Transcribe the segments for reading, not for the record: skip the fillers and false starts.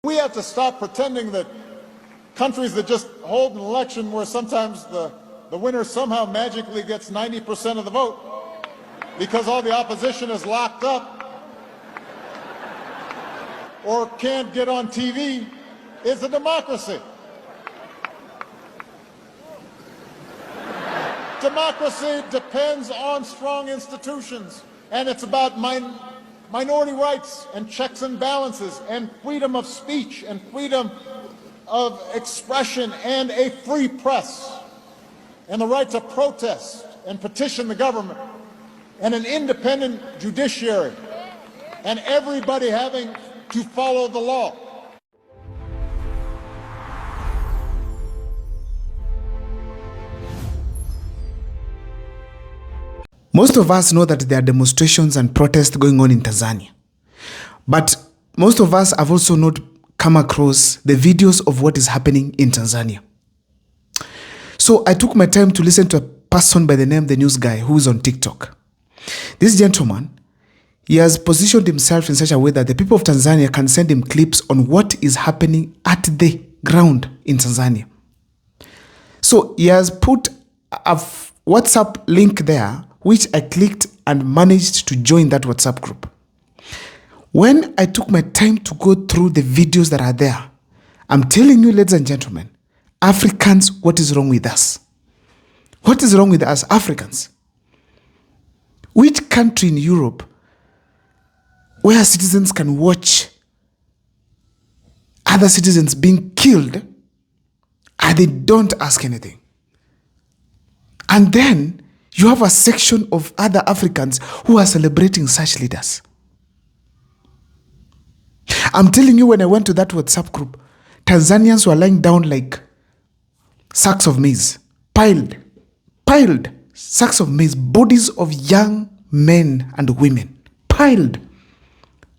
We have to stop pretending that countries that just hold an election where sometimes the winner somehow magically gets 90% of the vote because all the opposition is locked up or can't get on TV is a democracy. Democracy depends on strong institutions, and it's about minority rights and checks and balances and freedom of speech and freedom of expression and a free press and the right to protest and petition the government and an independent judiciary and everybody having to follow the law. Most of us know that there are demonstrations and protests going on in Tanzania. But most of us have also not come across the videos of what is happening in Tanzania. So I took my time to listen to a person by the name The News Guy who is on TikTok. This gentleman, he has positioned himself in such a way that the people of Tanzania can send him clips on what is happening at the ground in Tanzania. So he has put a WhatsApp link there, which I clicked and managed to join that WhatsApp group. When I took my time to go through the videos that are there, I'm telling you, ladies and gentlemen, Africans, what is wrong with us? What is wrong with us Africans? Which country in Europe where citizens can watch other citizens being killed and they don't ask anything? And then you have a section of other Africans who are celebrating such leaders. I'm telling you, when I went to that WhatsApp group, Tanzanians were lying down like sacks of maize, piled sacks of maize, bodies of young men and women, piled,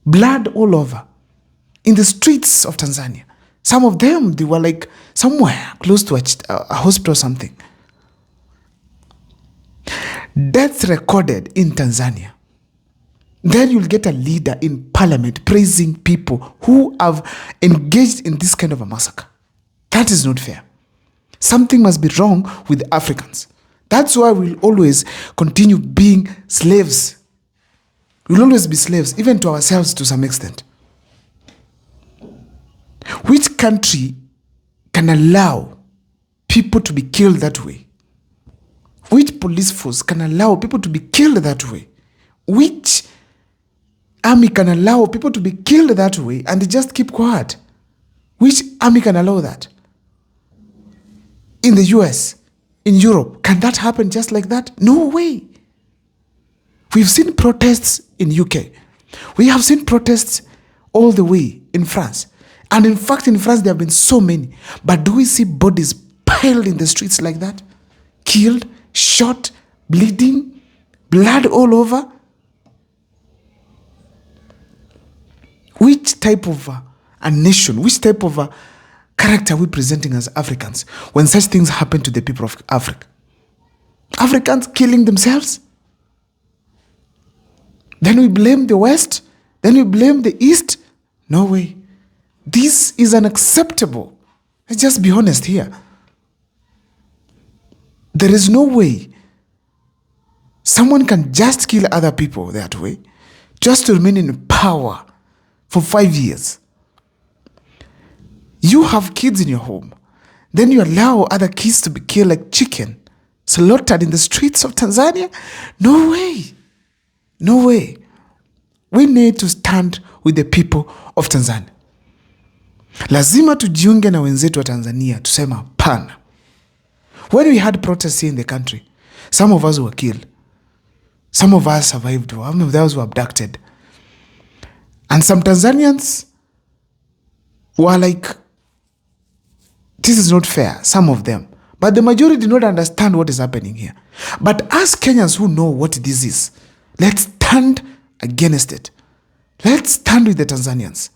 blood all over, in the streets of Tanzania. Some of them, they were like somewhere close to a hospital or something. Deaths recorded in Tanzania. Then you'll get a leader in parliament praising people who have engaged in this kind of a massacre. That is not fair. Something must be wrong with Africans. That's why we'll always continue being slaves. We'll always be slaves, even to ourselves to some extent. Which country can allow people to be killed that way? Which police force can allow people to be killed that way? Which army can allow people to be killed that way and they just keep quiet? Which army can allow that? In the US, in Europe, can that happen just like that? No way. We've seen protests in UK. We have seen protests all the way in France. And in fact, in France, there have been so many. But do we see bodies piled in the streets like that? Killed, shot, bleeding, blood all over? Which type of a nation, which type of a character are we presenting as Africans when such things happen to the people of Africa? Africans killing themselves? Then we blame the West? Then we blame the East? No way. This is unacceptable. Let's just be honest here. There is no way someone can just kill other people that way, just to remain in power for 5 years. You have kids in your home, then you allow other kids to be killed like chicken, slaughtered in the streets of Tanzania? No way. No way. We need to stand with the people of Tanzania. Lazima tujiunge na wenzetu wa Tanzania, tusema hapana. When we had protests here in the country, some of us were killed. Some of us survived. Some of those were abducted. And some Tanzanians were like, this is not fair, some of them. But the majority did not understand what is happening here. But as Kenyans who know what this is, let's stand against it. Let's stand with the Tanzanians.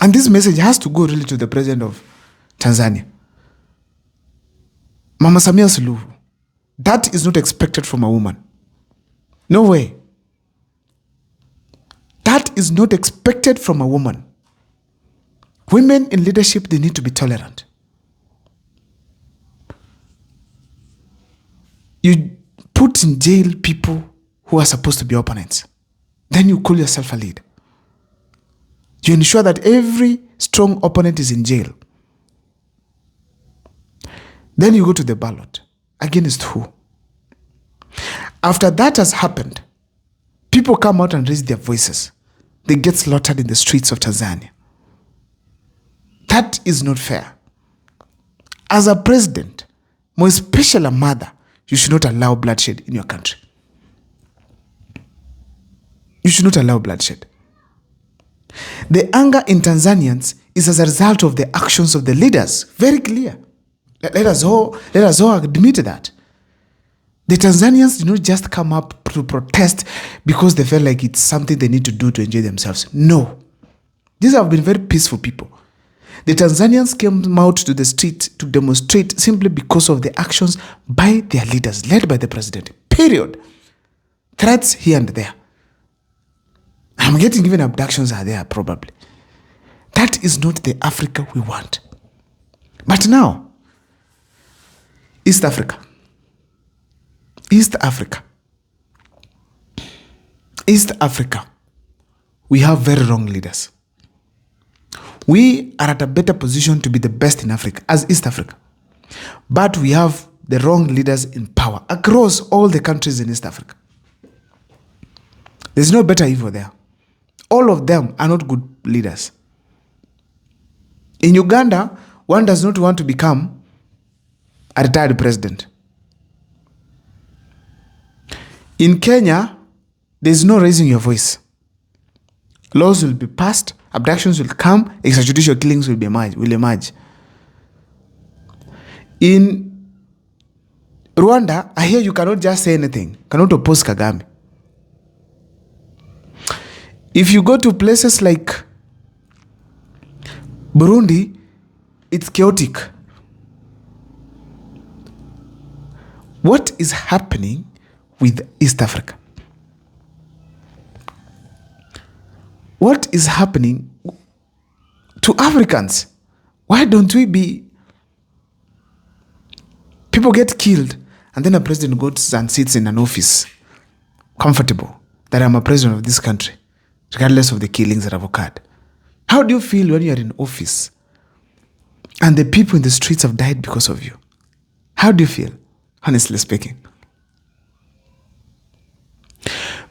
And this message has to go really to the president of Tanzania, Mama Samia Suluhu. That is not expected from a woman. No way. That is not expected from a woman. Women in leadership, they need to be tolerant. You put in jail people who are supposed to be opponents. Then you call yourself a leader. You ensure that every strong opponent is in jail. Then you go to the ballot. Against who? After that has happened, people come out and raise their voices. They get slaughtered in the streets of Tanzania. That is not fair. As a president, more especially a mother, you should not allow bloodshed in your country. You should not allow bloodshed. The anger in Tanzanians is as a result of the actions of the leaders. Very clear. Let us all admit that. The Tanzanians did not just come up to protest because they felt like it's something they need to do to enjoy themselves. No. These have been very peaceful people. The Tanzanians came out to the street to demonstrate simply because of the actions by their leaders, led by the president. Period. Threats here and there. I'm getting even abductions are there probably. That is not the Africa we want. But now, East Africa. East Africa. East Africa. We have very wrong leaders. We are at a better position to be the best in Africa as East Africa. But we have the wrong leaders in power across all the countries in East Africa. There's no better evil there. All of them are not good leaders. In Uganda, one does not want to become a retired president. In Kenya, there's no raising your voice. Laws will be passed, abductions will come, extrajudicial killings will emerge. In Rwanda, I hear you cannot just say anything, cannot oppose Kagame. If you go to places like Burundi, it's chaotic. What is happening with East Africa? What is happening to Africans? Why don't we be... People get killed and then a president goes and sits in an office, comfortable, that I'm a president of this country, regardless of the killings that have occurred. How do you feel when you are in office and the people in the streets have died because of you? How do you feel, honestly speaking?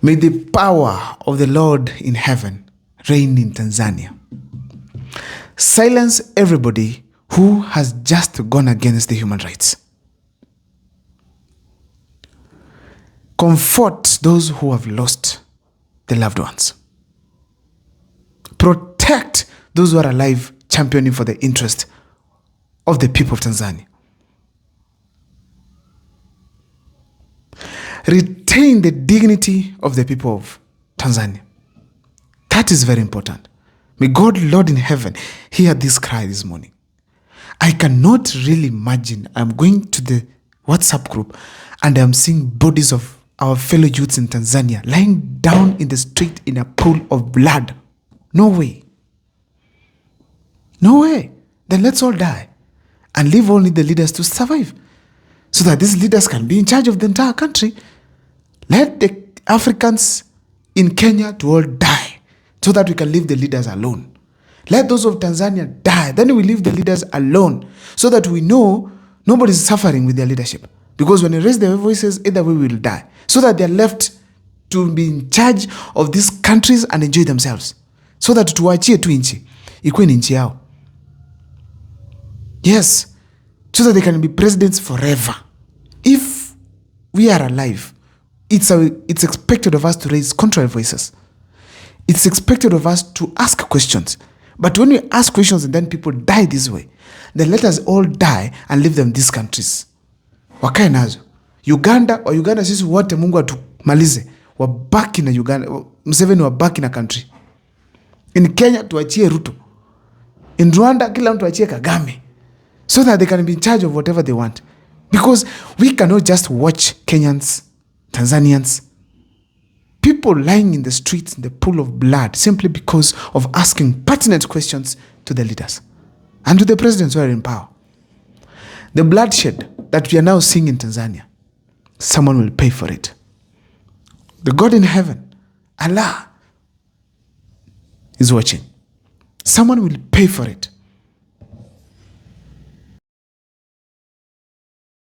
May the power of the Lord in heaven reign in Tanzania. Silence everybody who has just gone against the human rights. Comfort those who have lost their loved ones. Protect those who are alive, championing for the interest of the people of Tanzania. Retain the dignity of the people of Tanzania. That is very important. May God, Lord in heaven, hear this cry this morning. I cannot really imagine I'm going to the WhatsApp group and I'm seeing bodies of our fellow youths in Tanzania lying down in the street in a pool of blood. No way. No way. Then let's all die and leave only the leaders to survive so that these leaders can be in charge of the entire country. Let the Africans in Kenya to all die so that we can leave the leaders alone. Let those of Tanzania die. Then we leave the leaders alone so that we know nobody is suffering with their leadership. Because when they raise their voices, either way we will die. So that they are left to be in charge of these countries and enjoy themselves. So that tuachie tu nchi, ikuwe ni nchi yao. Yes. So that they can be presidents forever. If we are alive, it's expected of us to raise contrary voices. It's expected of us to ask questions. But when we ask questions and then people die this way, then let us all die and leave them these countries. Wakae nazo. Uganda sisi wote Mungu atumalize. Wabaki na Uganda. Museveni wabaki na country. In Kenya tuachie Ruto. In Rwanda kila mtu achie Kagame. So that they can be in charge of whatever they want. Because we cannot just watch Kenyans, Tanzanians. people lying in the streets in the pool of blood simply because of asking pertinent questions to the leaders and to the presidents who are in power. The bloodshed that we are now seeing in Tanzania, someone will pay for it. The God in heaven, Allah, is watching. Someone will pay for it.